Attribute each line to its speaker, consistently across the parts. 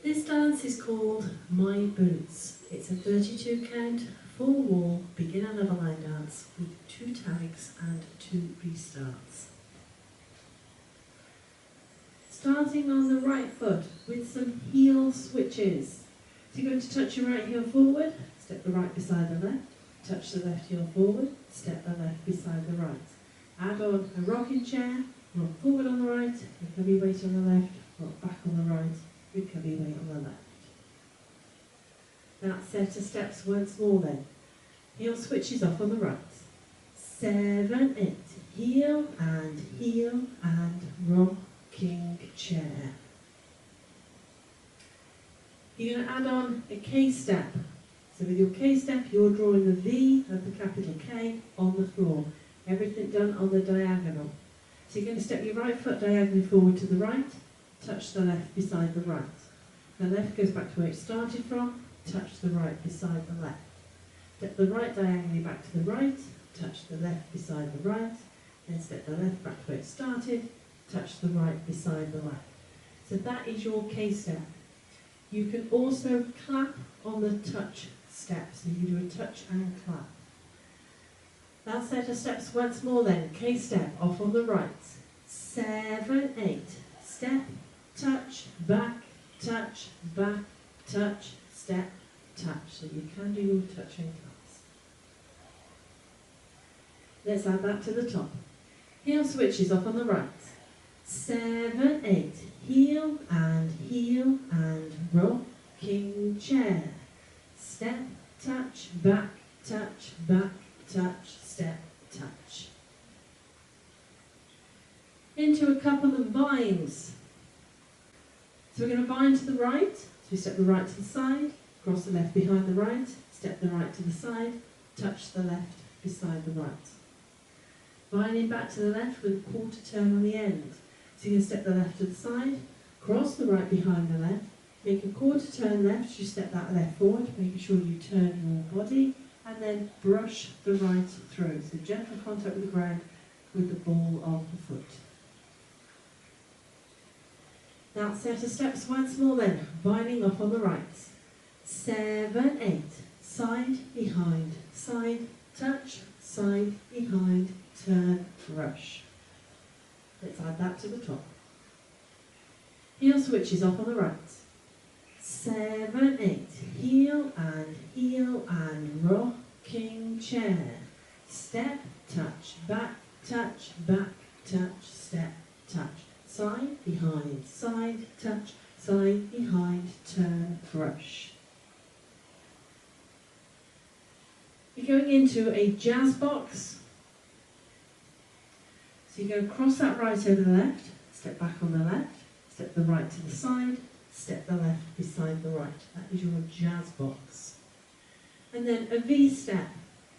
Speaker 1: This dance is called My Boots. It's a 32 count, full wall, beginner level line dance with 2 tags and 2 restarts. Starting on the right foot with some heel switches. So you're going to touch your right heel forward, step the right beside the left, touch the left heel forward, step the left beside the right. Add on a rocking chair, rock forward on the right, recovery weight on the left, rock back on the right, recovery weight on the left. That set of steps once more then. Heel switches off on the right. 7, 8. Heel and rocking chair. You're going to add on a K step. So with your K step, you're drawing the V of the capital K on the floor. Everything done on the diagonal. So you're going to step your right foot diagonally forward to the right, touch the left beside the right. The left goes back to where it started from, touch the right beside the left. Step the right diagonally back to the right, touch the left beside the right, then step the left back to where it started, touch the right beside the left. So that is your K step. You can also clap on the touch step, so you do a touch and clap. That set of steps once more then. K step off on the right. 7, 8. Step, touch, back, touch, step, touch. So you can do your touch and claps. Let's add that to the top. Heel switches off on the right. 7, 8. Heel and rocking chair. Step, touch, back, touch, step, touch. Into a couple of vines. So we're going to vine to the right. So we step the right to the side, cross the left behind the right, step the right to the side, touch the left beside the right. Vining back to the left with a quarter turn on the end. So you can step the left to the side, cross the right behind the left, make a quarter turn left as you step that left forward, making sure you turn your body, and then brush the right through. So gentle contact with the ground with the ball of the foot. That set of steps once more then, vining off on the right. 7, 8. Side, behind, side, touch, side, behind, turn, brush. Let's add that to the top. Heel switches off on the right. 7, 8. Heel and rocking chair. Step, touch, back, touch, step, touch. Side, behind, turn, brush. You're going into a jazz box. So you go across that right over the left, step back on the left, step the right to the side, step the left beside the right. That is your jazz box. And then a V step.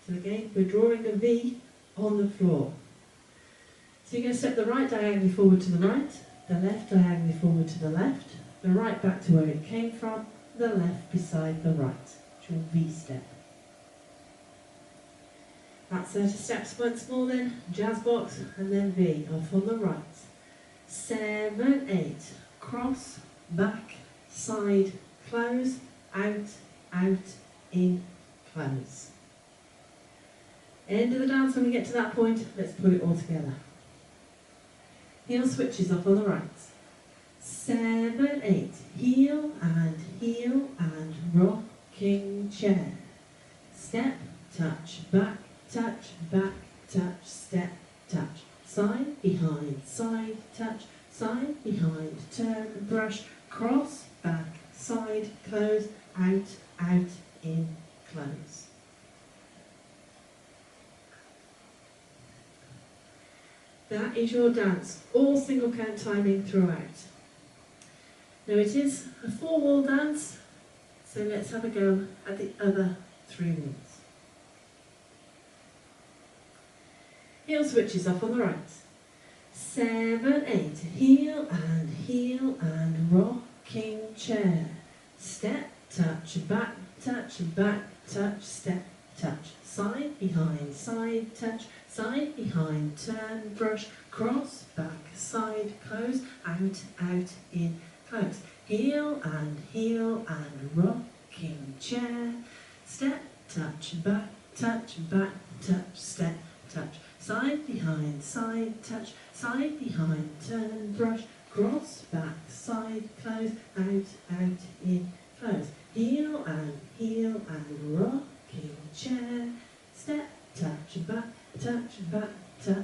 Speaker 1: So again, we're drawing a V on the floor. So you're going to step the right diagonally forward to the right, the left diagonally forward to the left, the right back to where it came from, the left beside the right. It's your V step. That set of steps once more then, jazz box and then V off on the right. 7, 8, cross, back, side, close, out, in, close. End of the dance when we get to that point, let's put it all together. Heel switches off on the right. 7, 8, heel and rocking chair. Step, touch, back, touch, step, touch. Side, behind, turn, brush, cross, back, side, close, out, in, close. That is your dance, all single count timing throughout. Now it is a 4-wall dance, so let's have a go at the other 3 walls. Heel switches off on the right. 7, 8, heel and rocking chair. Step, touch, back, touch, step, touch. Side, behind, side, behind, turn, brush, cross, back, side, close, out, in, close. Heel and rocking chair. Step, touch, back, touch, step, touch. Side, behind, side, touch, side, behind, turn, brush, cross, back, side, close, out, in, close. Heel and rocking chair. Step, touch, back,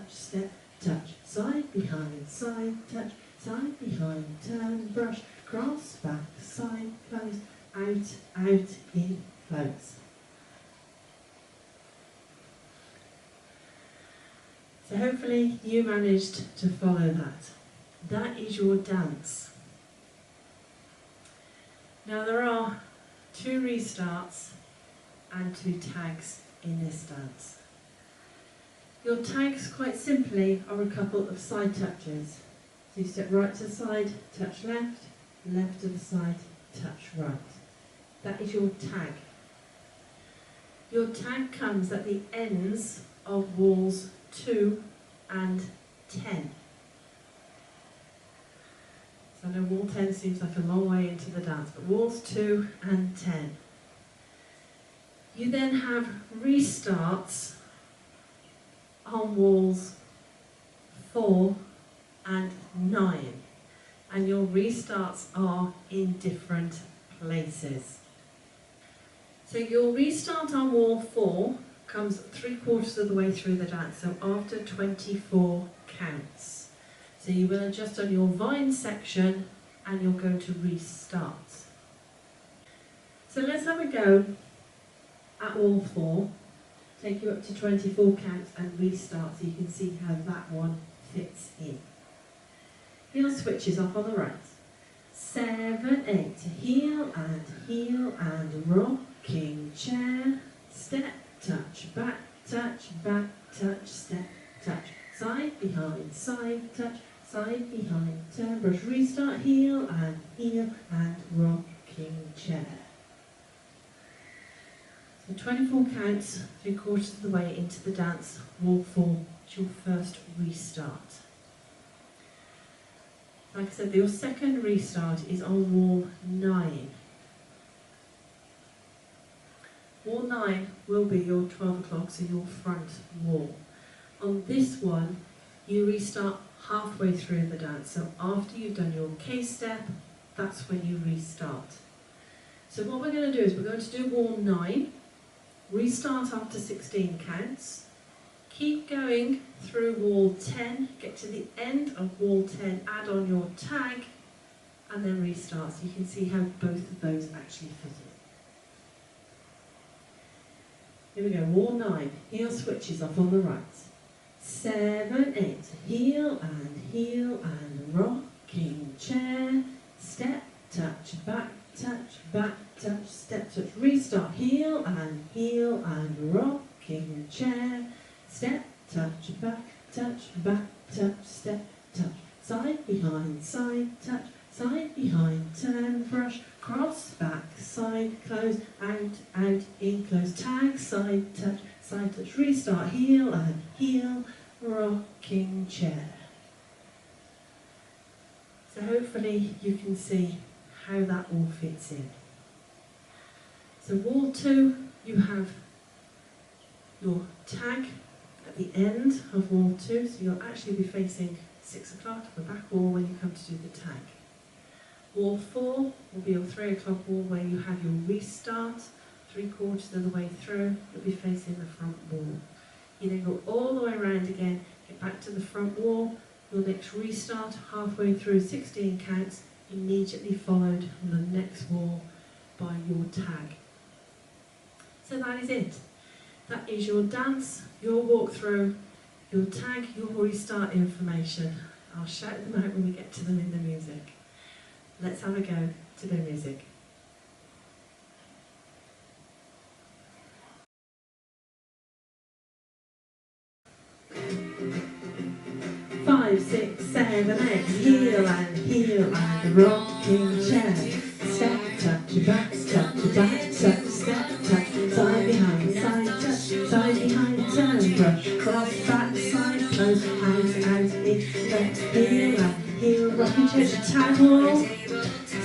Speaker 1: step, touch. Side, behind, side, touch, side, behind, turn, brush, cross, back, side, close, out, in, close. So hopefully you managed to follow that. That is your dance. Now there are 2 restarts and 2 tags in this dance. Your tags, quite simply, are a couple of side touches. So you step right to the side, touch left, left to the side, touch right. That is your tag. Your tag comes at the ends of walls 2 and 10. So I know wall 10 seems like a long way into the dance, but walls 2 and 10. You then have restarts on walls 4 and 9. And your restarts are in different places. So your restart on wall 4 comes 3/4 of the way through the dance, so after 24 counts. So you will adjust on your vine section and you'll go to restart. So let's have a go at wall 4, take you up to 24 counts and restart so you can see how that one fits in. Heel switches off on the right. 7, 8, heel and rocking chair. Step, touch, back, step, touch. Side, behind, side, touch, side, behind, turn, brush, restart, heel and rocking chair. So 24 counts, 3/4 of the way into the dance, wall 4 is your first restart. Like I said, your second restart is on wall 9. Wall 9 will be your 12 o'clock, so your front wall. On this one, you restart halfway through the dance. So after you've done your K-step, that's when you restart. So what we're going to do is we're going to do wall 9, restart after 16 counts, keep going through wall 10, get to the end of wall 10, add on your tag, and then restart. So you can see how both of those actually fit in. Here we go, wall 9, heel switches off on the right. 7, 8, heel and rocking chair. Step, touch, back, step, touch, restart. Heel and rocking chair. Step, touch, back, step, touch. Side, behind, side, touch. Side, behind, turn, brush, cross, back, side, close, out, in, close, tag, side, touch, restart, heel, rocking chair. So hopefully you can see how that all fits in. So wall 2, you have your tag at the end of wall 2, so you'll actually be facing 6 o'clock, the back wall, when you come to do the tag. Wall 4 will be your 3 o'clock wall where you have your restart, 3/4 of the way through, you'll be facing the front wall. You then go all the way around again, get back to the front wall, your next restart halfway through 16 counts, immediately followed on the next wall by your tag. So that is it. That is your dance, your walkthrough, your tag, your restart information. I'll shout them out when we get to them in the music. Let's have a go to the music. 5, 6, 7, 8, heel and rocking chair. Step, touch, back, step, step, touch, side behind, turn, brush, cross, back, side, close, out, in, left, heel and heel, rocking chair, tag wall.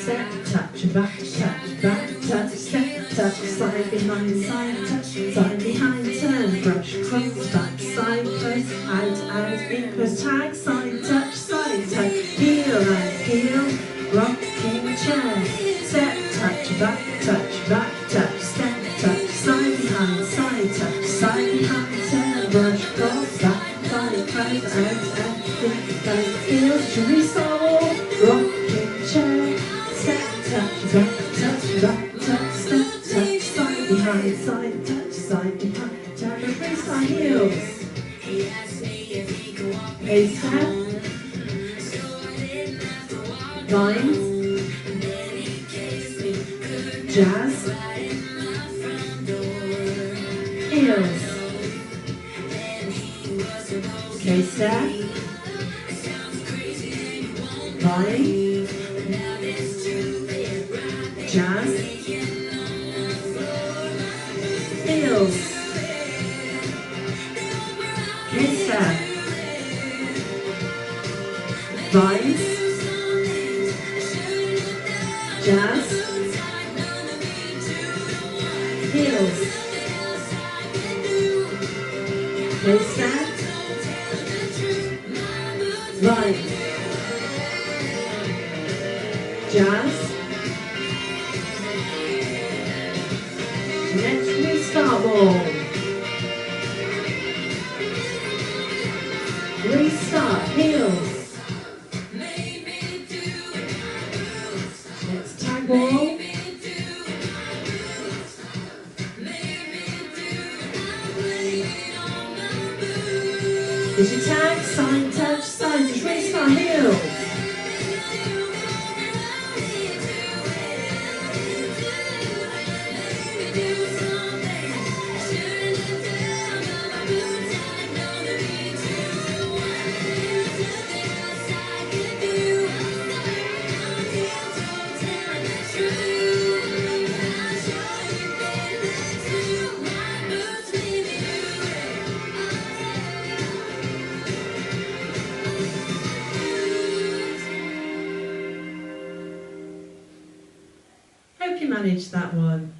Speaker 1: step, touch, back, touch, step, touch, side behind, side behind, turn, brush, cross, back, side, close, out, in, close, tag, side, touch, heel and heel, rocking chair, step, touch, back, touch, step, touch, side behind, side behind, turn, brush, cross, back, side, close, out, in, close, heel, should we start all? Rocking chair, step, touch, back, touch, step, touch, side behind, side behind, turn the freestyle heels. A step, vines, jazz, heels. Okay, step, vine, jazz, heels. Okay, step, vines, jazz, heels. Okay, step, vines, jazz. Next we start ball. Restart, heels. Next tag ball. Is your tag, side, touch, side, just restart, heels. Hope you managed that one.